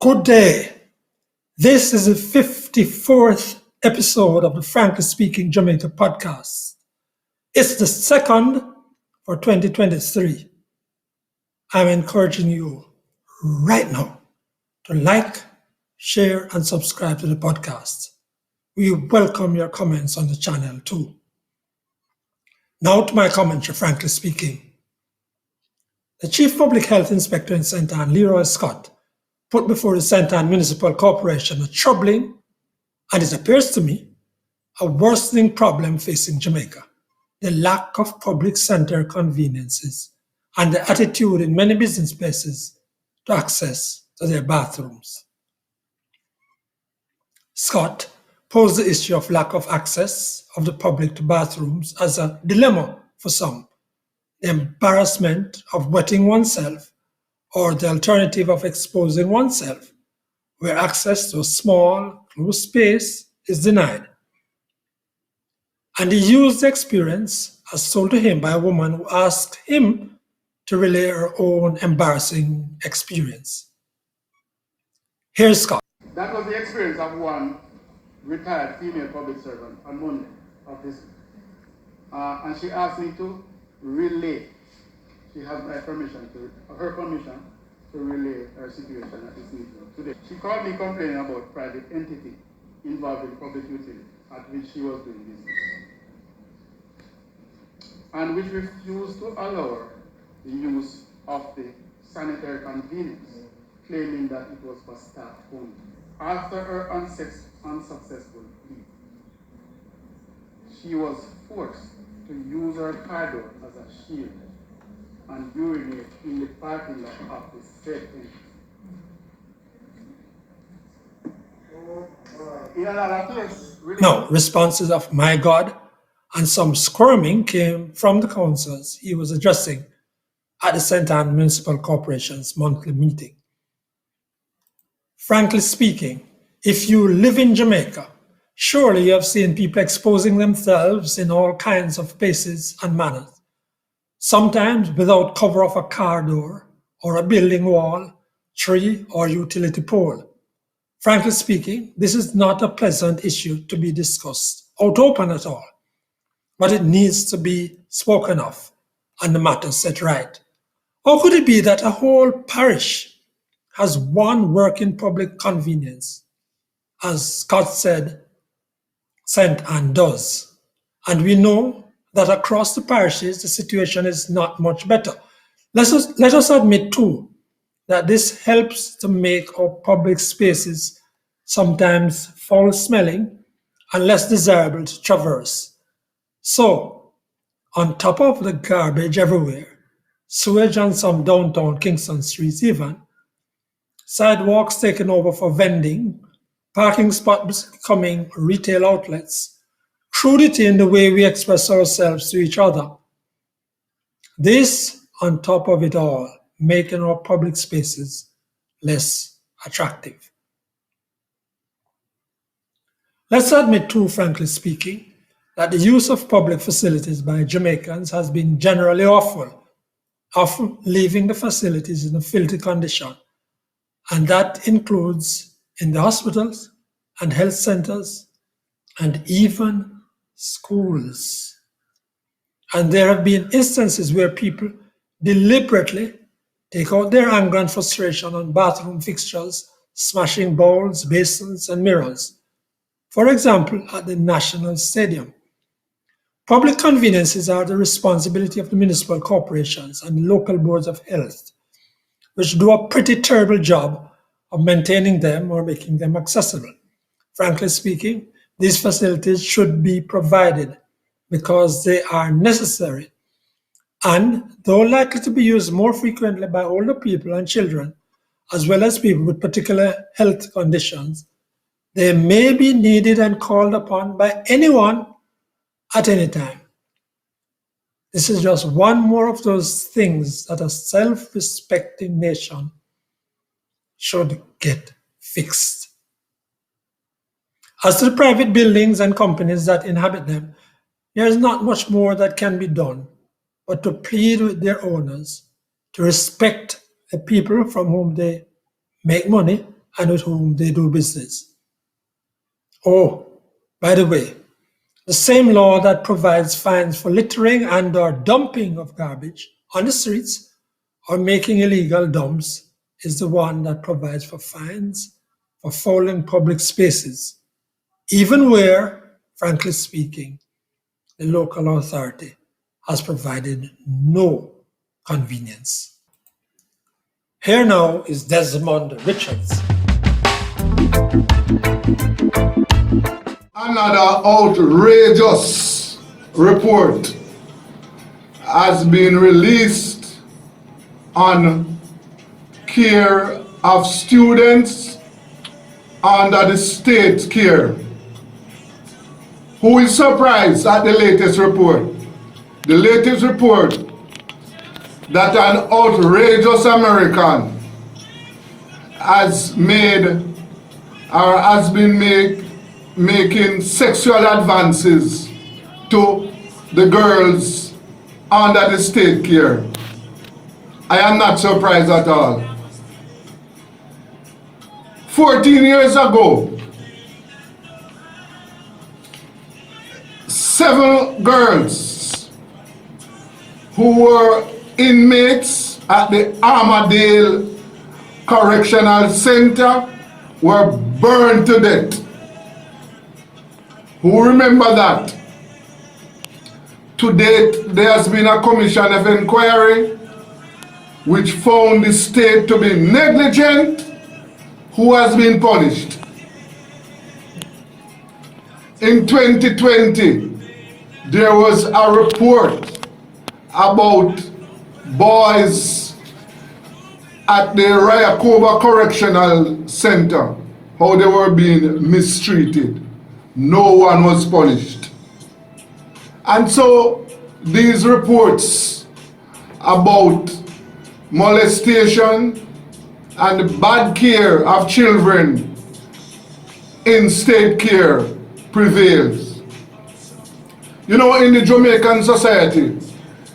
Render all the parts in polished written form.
Good day. This is the 54th episode of the Frankly Speaking Jamaica podcast. It's the second for 2023. I'm encouraging you right now to like, share, and subscribe to the podcast. We welcome your comments on the channel too. Now to my commentary, frankly speaking. The Chief Public Health Inspector in St. Ann, Leroy Scott, put before the St. Ann Municipal Corporation a troubling, and it appears to me, a worsening problem facing Jamaica: the lack of public center conveniences and the attitude in many business places to access to their bathrooms. Scott posed the issue of lack of access of the public to bathrooms as a dilemma for some: the embarrassment of wetting oneself or the alternative of exposing oneself, where access to a small, closed space is denied. And he used the experience as told to him by a woman who asked him to relay her own embarrassing experience. Here's Scott. That was the experience of one retired female public servant on Monday of this week. And she asked me to relay. She has my permission her permission to relay her situation at this meeting today. She called me complaining about private entity involved in public utility at which she was doing business, and which refused to allow her the use of the sanitary convenience, claiming that it was for staff only. After her unsuccessful plea, she was forced to use her car door as a shield and urinate in the parking lot of the said entity. Now, responses of "my God" and some squirming came from the councils he was addressing at the St. Ann Municipal Corporation's monthly meeting. Frankly speaking, if you live in Jamaica, surely you have seen people exposing themselves in all kinds of places and manners, sometimes without cover of a car door or a building wall, tree, or utility pole. Frankly speaking, this is not a pleasant issue to be discussed out open at all, but it needs to be spoken of and the matter set right. How could it be that a whole parish has one working public convenience, as Scott said St. Ann does, and we know that across the parishes the situation is not much better? Let us admit too that this helps to make our public spaces sometimes foul-smelling and less desirable to traverse. So, on top of the garbage everywhere, sewage on some downtown Kingston streets even, sidewalks taken over for vending, parking spots becoming retail outlets, crudity in the way we express ourselves to each other. This, on top of it all, making our public spaces less attractive. Let's admit too, frankly speaking, that the use of public facilities by Jamaicans has been generally awful, often leaving the facilities in a filthy condition, and that includes in the hospitals and health centers and even schools. And there have been instances where people deliberately take out their anger and frustration on bathroom fixtures, smashing bowls, basins, and mirrors. For example, at the National Stadium. Public conveniences are the responsibility of the municipal corporations and local boards of health, which do a pretty terrible job of maintaining them or making them accessible. Frankly speaking, these facilities should be provided because they are necessary, and though likely to be used more frequently by older people and children, as well as people with particular health conditions, they may be needed and called upon by anyone at any time. This is just one more of those things that a self-respecting nation should get fixed. As to the private buildings and companies that inhabit them, there is not much more that can be done but to plead with their owners to respect the people from whom they make money and with whom they do business. Oh, by the way, the same law that provides fines for littering and or dumping of garbage on the streets or making illegal dumps is the one that provides for fines for fouling public spaces, even where, frankly speaking, the local authority has provided no convenience. Here now is Desmond Richards. Another outrageous report has been released on care of students under the state care. Who is surprised at the latest report? The latest report that an outrageous American has made or has been making sexual advances to the girls under the state care. I am not surprised at all. 14 years ago, 7 girls who were inmates at the Armadale Correctional Center were burned to death. Who remember that? To date, there has been a commission of inquiry which found the state to be negligent, who has been punished. In 2020, there was a report about boys at the Rio Cobre Correctional Center, how they were being mistreated. No one was punished. And so these reports about molestation and bad care of children in state care prevails. You know, in the Jamaican society,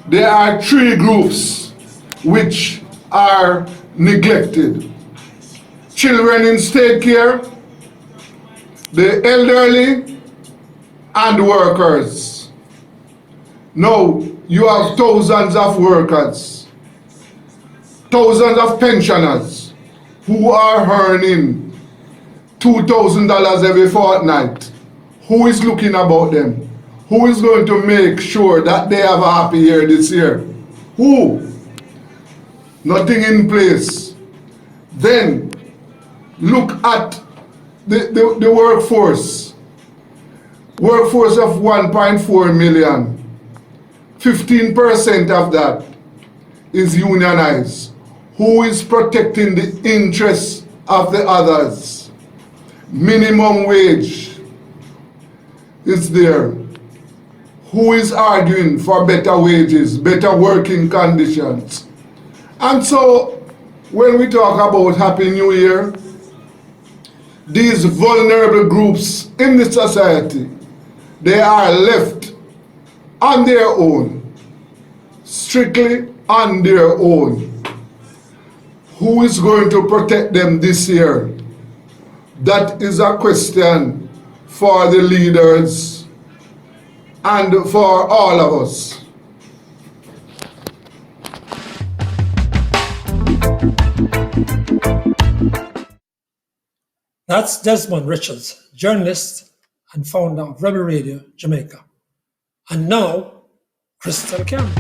there are 3 groups which are neglected. Children in state care, the elderly, and workers. Now, you have thousands of workers, thousands of pensioners who are earning $2,000 every fortnight. Who is looking about them? Who is going to make sure that they have a happy year this year? Who? Nothing in place. Then look at the workforce. Workforce of 1.4 million. 15% of that is unionized. Who is protecting the interests of the others? Minimum wage is there. Who is arguing for better wages, better working conditions? And so, when we talk about Happy New Year, these vulnerable groups in the society, they are left on their own, strictly on their own. Who is going to protect them this year? That is a question for the leaders and for all of us. That's Desmond Richards, journalist and founder of Rebel Radio Jamaica. And now, Krystal Cameron.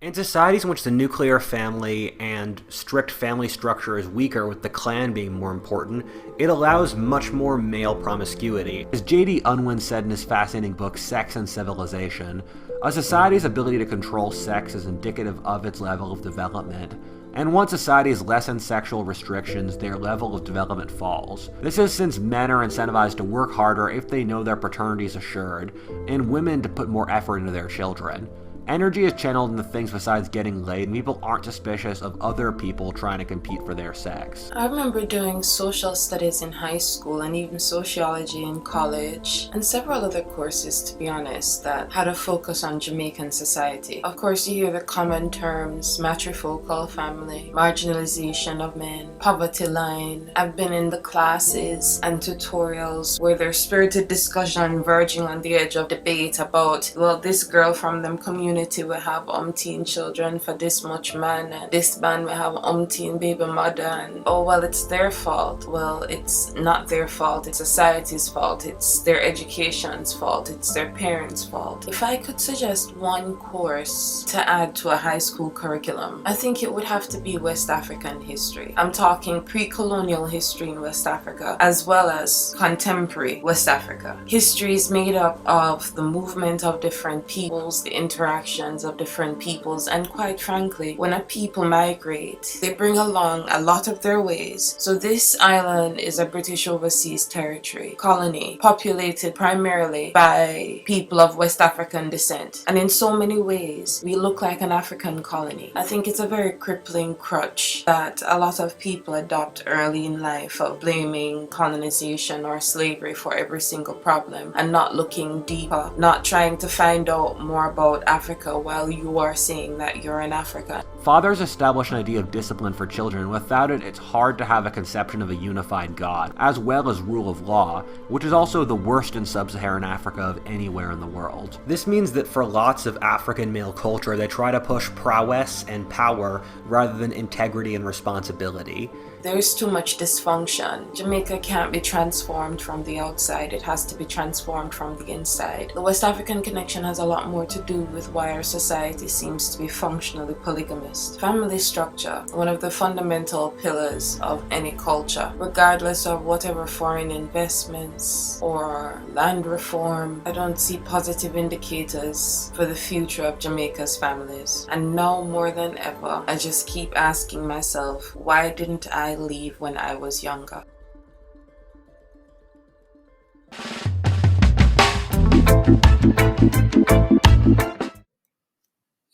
In societies in which the nuclear family and strict family structure is weaker, with the clan being more important, it allows much more male promiscuity. As J.D. Unwin said in his fascinating book Sex and Civilization, a society's ability to control sex is indicative of its level of development. And once societies lessen sexual restrictions, their level of development falls. This is since men are incentivized to work harder if they know their paternity is assured, and women to put more effort into their children. Energy is channeled into things besides getting laid, and people aren't suspicious of other people trying to compete for their sex. I remember doing social studies in high school and even sociology in college, and several other courses, to be honest, that had a focus on Jamaican society. Of course, you hear the common terms matrifocal family, marginalization of men, poverty line. I've been in the classes and tutorials where there's spirited discussion verging on the edge of debate about, well, this girl from them community will have umpteen children for this much man, and this man will have umpteen baby mother, and oh well, it's their fault. Well, it's not their fault, it's society's fault, it's their education's fault, it's their parents' fault. If I could suggest one course to add to a high school curriculum, I think it would have to be West African history. I'm talking pre-colonial history in West Africa as well as contemporary West Africa. History is made up of the movement of different peoples, the interactions of different peoples, and quite frankly, when a people migrate, they bring along a lot of their ways. So this island is a British overseas territory, colony, populated primarily by people of West African descent. And in so many ways, we look like an African colony. I think it's a very crippling crutch that a lot of people adopt early in life of blaming colonization or slavery for every single problem and not looking deeper, not trying to find out more about Africa while you are saying that you're an African. Fathers establish an idea of discipline for children. Without it, it's hard to have a conception of a unified God, as well as rule of law, which is also the worst in sub-Saharan Africa of anywhere in the world. This means that for lots of African male culture, they try to push prowess and power rather than integrity and responsibility. There's too much dysfunction. Jamaica can't be transformed from the outside, it has to be transformed from the inside. The West African connection has a lot more to do with why our society seems to be functionally polygamist. Family structure, one of the fundamental pillars of any culture, regardless of whatever foreign investments or land reform. I don't see positive indicators for the future of Jamaica's families. And now more than ever, I just keep asking myself, why didn't I leave when I was younger?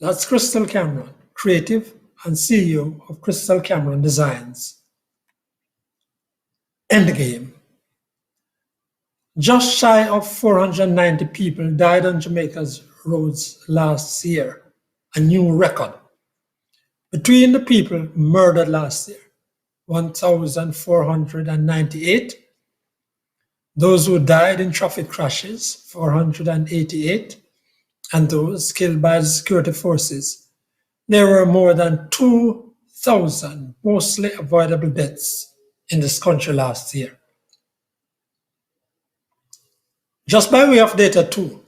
That's Krystal Cameron, creative and CEO of Krystal Cameron Designs. Endgame. Just shy of 490 people died on Jamaica's roads last year, a new record. Between the people murdered last year, 1,498. Those who died in traffic crashes, 488. And those killed by the security forces. There were more than 2,000 mostly avoidable deaths in this country last year. Just by way of data too,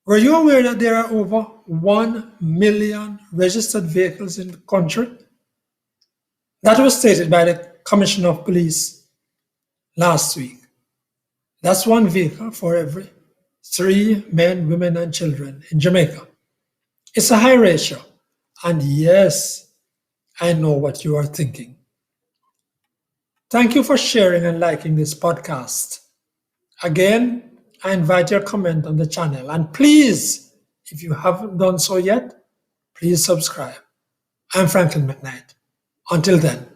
were you aware that there are over 1 million registered vehicles in the country? That was stated by the Commissioner of Police last week. That's one vehicle for every 3 men, women, and children in Jamaica. It's a high ratio. And yes, I know what you are thinking. Thank you for sharing and liking this podcast. Again, I invite your comment on the channel. And please, if you haven't done so yet, please subscribe. I'm Franklin McKnight. Until then.